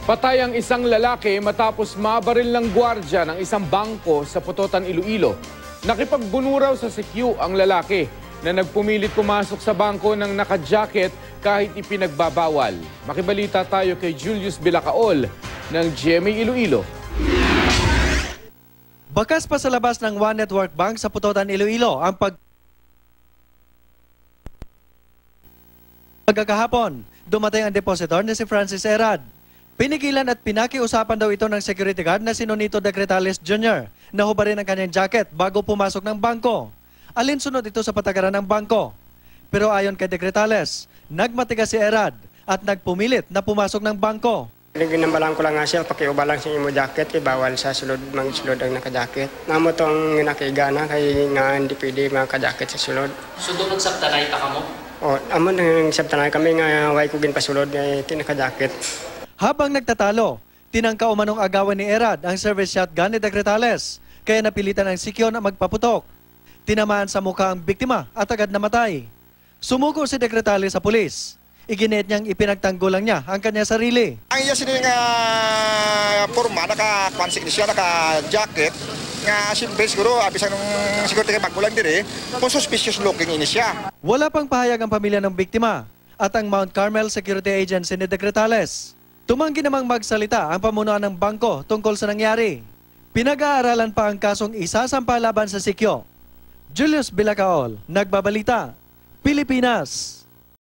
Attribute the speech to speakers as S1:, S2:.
S1: Patay ang isang lalaki matapos mabaril ng gwardya ng isang bangko sa Putotan, Iloilo. Nakipagbunuraw sa CQ ang lalaki na nagpumilit pumasok sa bangko ng naka-jacket kahit ipinagbabawal. Makibalita tayo kay Julius Bilacaol ng GMA Iloilo.
S2: Bakas pa sa labas ng One Network Bank sa Putotan, Iloilo ang pagkakahapon. Dumating ang depositor na si Francis Erad. Pinigilan at pinakiusapan daw ito ng security guard na si Nonito Decretales Jr. na hubarin ang kanyang jacket bago pumasok ng bangko. Alinsunod ito sa patakaran ng bangko. Pero ayon kay Decretales, nagmatigas si Erad at nagpumilit na pumasok ng bangko.
S3: Ginambalan ko lang nga siya, pakiubalang sa imo jacket, kay bawal sa sulod, magsulod ang naka-jacket. Namo to ang nakigana, kay nga hindi pwede maka-jacket sa sulod.
S4: So doon nagsabtanay ta ka mo?
S3: O, amon nang sabtanay kami nga, way ko ginpasulod, nga tinaka-jacket.
S2: Habang nagtatalo, tinangka umanong agawan ni Erad ang service shotgun ni Decretales, kaya napilitan ang CQ na magpaputok. Tinamaan sa mukha ang biktima at agad namatay. Sumuko si Decretales sa pulis. Iginit niyang ipinagtanggulang niya ang kanya sarili.
S5: Ang iya sini nga forma, naka-kwansi siya, naka-jacket, nga simple siguro, abis ang siguro tayo magkulang din kung suspicious looking ini siya.
S2: Wala pang pahayag ang pamilya ng biktima at ang Mount Carmel Security Agency ni Decretales. Tumanggi namang magsalita ang pamunuan ng bangko tungkol sa nangyari. Pinag-aaralan pa ang kasong isasampa laban sa CQ. Julius Bilacaol, Nagbabalita, Pilipinas.